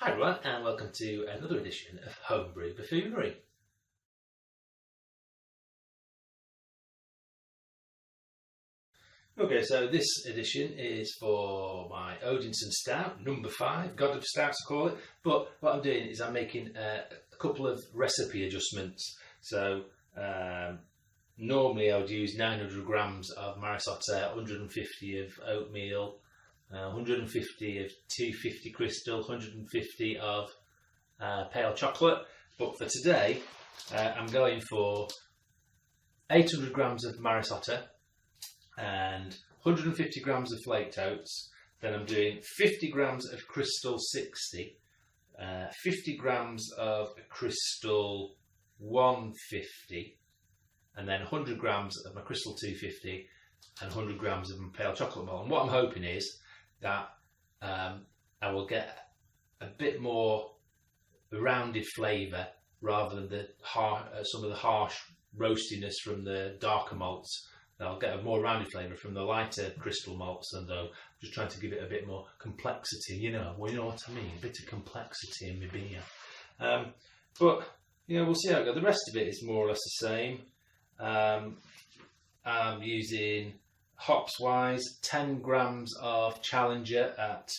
Hi everyone, and welcome to another edition of Homebrew Buffoonery. Okay, so this edition is for my Odinson Stout, number 5, God of Stouts I call it. But what I'm doing is I'm making a couple of recipe adjustments. So normally I would use 900 grams of Marisotta, 150 of oatmeal, 150 of 250 crystal, 150 of pale chocolate. But for today, I'm going for 800 grams of Marisotta and 150 grams of flaked oats. Then I'm doing 50 grams of crystal 60, 50 grams of crystal 150, and then 100 grams of my crystal 250 and 100 grams of my pale chocolate malt. And what I'm hoping is that I will get a bit more rounded flavour rather than the some of the harsh roastiness from the darker malts. I'll get a more rounded flavour from the lighter crystal malts, and though just trying to give it a bit more complexity, you know what I mean, a bit of complexity in my beer. But we'll see how it goes. The rest of it is more or less the same. I'm using hops wise 10 grams of Challenger at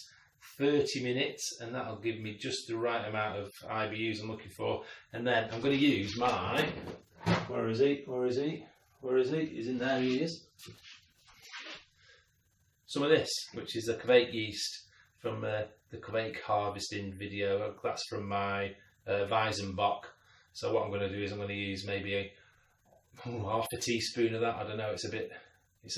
30 minutes, and that'll give me just the right amount of IBUs I'm looking for. And then I'm going to use my, where is he? He's in there, he is. Some of this, which is the Kveik yeast from the Kveik harvesting video. That's from my Weizenbock. So what I'm going to do is I'm going to use maybe half a teaspoon of that. I don't know, it's a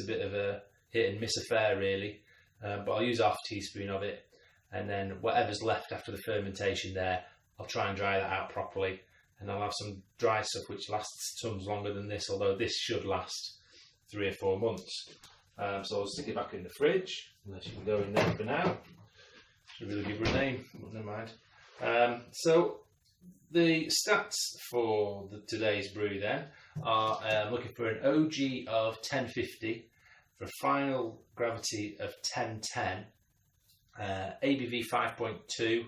bit of a hit and miss affair really. But I'll use half a teaspoon of it, and then whatever's left after the fermentation there, I'll try and dry that out properly. And I'll have some dry stuff which lasts tons longer than this, although this should last 3 or 4 months. So I'll stick it back in the fridge, unless you can go in there for now. Should really give her a name, but never mind. So the stats for today's brew then are looking for an OG of 1050, for a final gravity of 1010, ABV 5.2,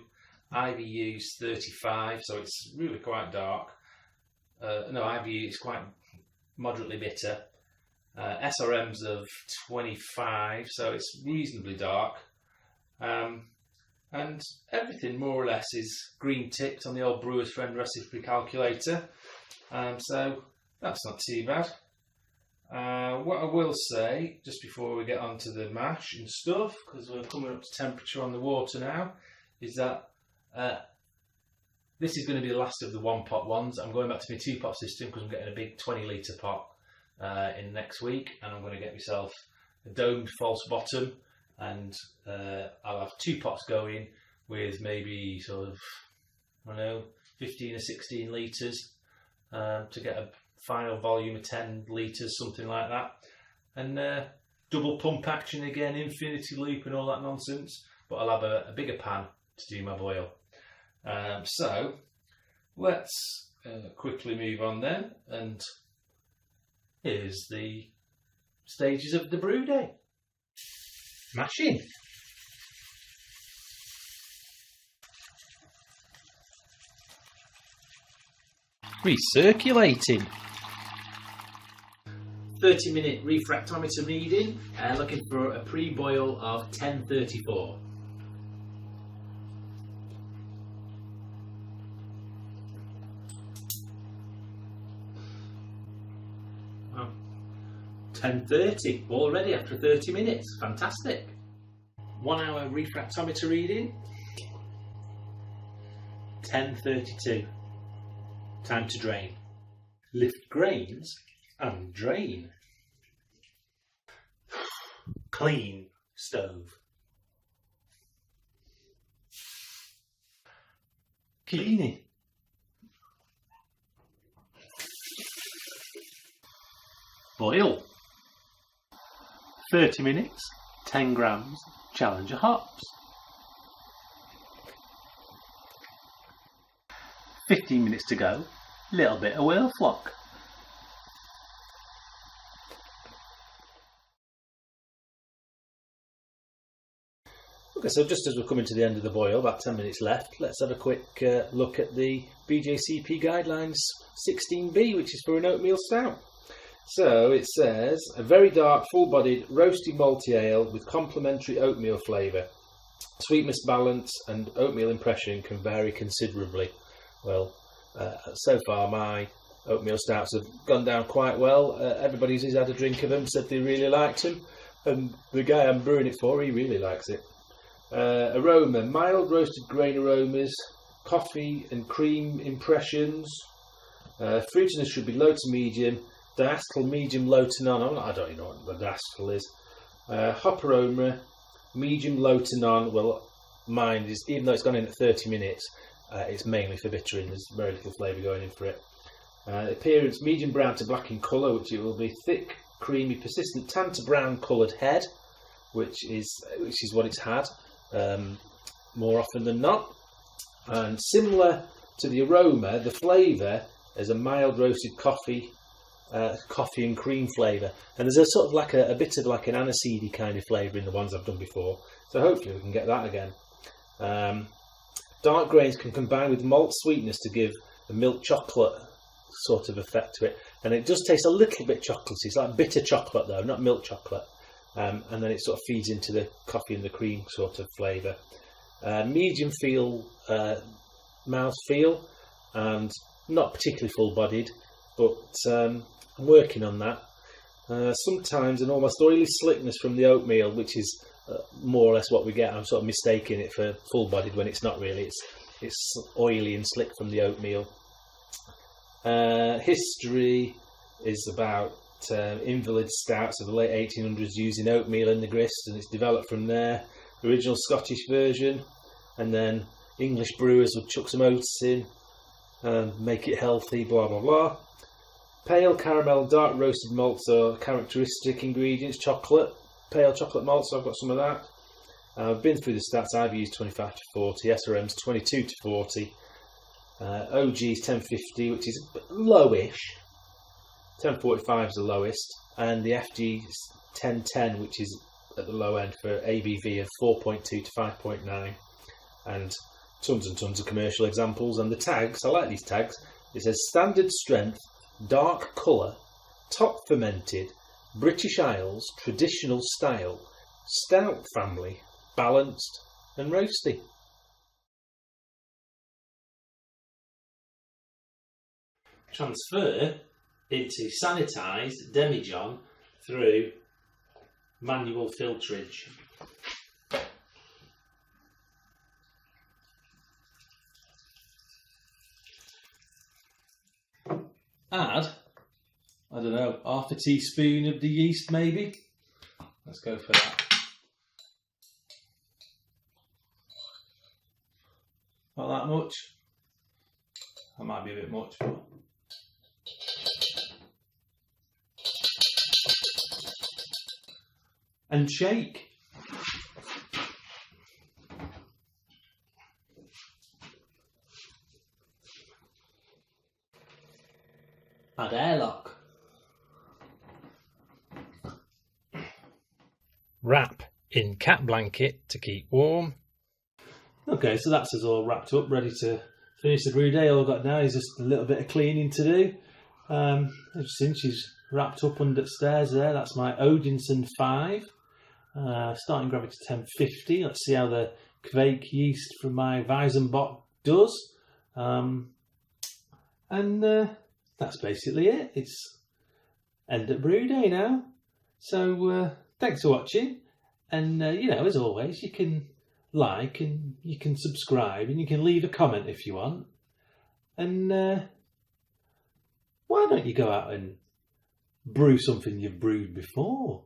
IBU's 35, so it's really quite dark. No, IBU is quite moderately bitter. SRMs of 25, so it's reasonably dark. And everything more or less is green ticked on the old Brewer's Friend recipe calculator. So that's not too bad. What I will say, just before we get on to the mash and stuff, because we're coming up to temperature on the water now, is that this is going to be the last of the 1-pot ones. I'm going back to my 2-pot system because I'm getting a big 20-litre pot in next week, and I'm going to get myself a domed false bottom, and I'll have 2 pots going with maybe sort of, I don't know, 15 or 16 litres to get a final volume of 10 litres, something like that. And double pump action again, infinity loop and all that nonsense, but I'll have a bigger pan to do my boil. So let's quickly move on then, and here's the stages of the brew day. Mashing. Recirculating. 30-minute refractometer reading, looking for a pre-boil of 1034. Wow. 10:30 already after 30 minutes. Fantastic. 1 hour refractometer reading. 10:32. Time to drain. Lift grains and drain. Clean stove. Cleaning. Boil. 30 minutes, 10 grams, Challenger hops. 15 minutes to go, little bit of whale flock. Okay, so just as we're coming to the end of the boil, about 10 minutes left, let's have a quick look at the BJCP Guidelines 16B, which is for an oatmeal stout. So it says, a very dark, full-bodied, roasty malty ale with complementary oatmeal flavour. Sweetness balance and oatmeal impression can vary considerably. Well, so far my oatmeal stouts have gone down quite well. Everybody who's had a drink of them said they really liked them. And the guy I'm brewing it for, he really likes it. Aroma, mild roasted grain aromas, coffee and cream impressions. Fruitiness should be low to medium. Diacetyl medium low to none. I don't even know what the diacetyl is. Hop aroma, medium low to none. Well, mine is, even though it's gone in at 30 minutes, it's mainly for bittering. There's very little flavour going in for it. Appearance, medium brown to black in colour, which it will be thick, creamy, persistent tan to brown coloured head, which is what it's had more often than not. And similar to the aroma, the flavour is a mild roasted coffee and cream flavour, and there's a sort of like a bit of like an aniseedy kind of flavour in the ones I've done before, so hopefully we can get that again. Dark grains can combine with malt sweetness to give a milk chocolate sort of effect to it, and it does taste a little bit chocolatey. It's like bitter chocolate though, not milk chocolate, and then it sort of feeds into the coffee and the cream sort of flavour. Medium mouth feel, and not particularly full bodied, but I'm working on that. Sometimes an almost oily slickness from the oatmeal, which is more or less what we get. I'm sort of mistaking it for full bodied when it's not really. It's oily and slick from the oatmeal. History is about invalid stouts of the late 1800s using oatmeal in the grist, and it's developed from there. Original Scottish version, and then English brewers would chuck some oats in and make it healthy, blah blah blah. Pale caramel, dark roasted malts are characteristic ingredients. Chocolate, pale chocolate malt, so I've got some of that. I've been through the stats. I've used 25 to 40, SRM's 22 to 40. OG's 1050, which is lowish. 1045 is the lowest, and the FG's 1010, which is at the low end for ABV of 4.2 to 5.9, and tons of commercial examples. And the tags, I like these tags. It says standard strength, dark colour, top fermented, British Isles, traditional style, stout family, balanced and roasty. Transfer into sanitised demijohn through manual filtrage. Add, I don't know, half a teaspoon of the yeast maybe. Let's go for that. Not that much. That might be a bit much, but and shake. Add airlock. Wrap in cat blanket to keep warm. Okay, so that's us all wrapped up, ready to finish the brew day. All I've got now is just a little bit of cleaning to do. Since she's wrapped up under the stairs there, that's my Odinson 5. Starting gravity 1050. Let's see how the Kveik yeast from my Weizenbock does. That's basically it. It's end of brew day now. So thanks for watching. And as always, you can like and you can subscribe and you can leave a comment if you want. And why don't you go out and brew something you've brewed before?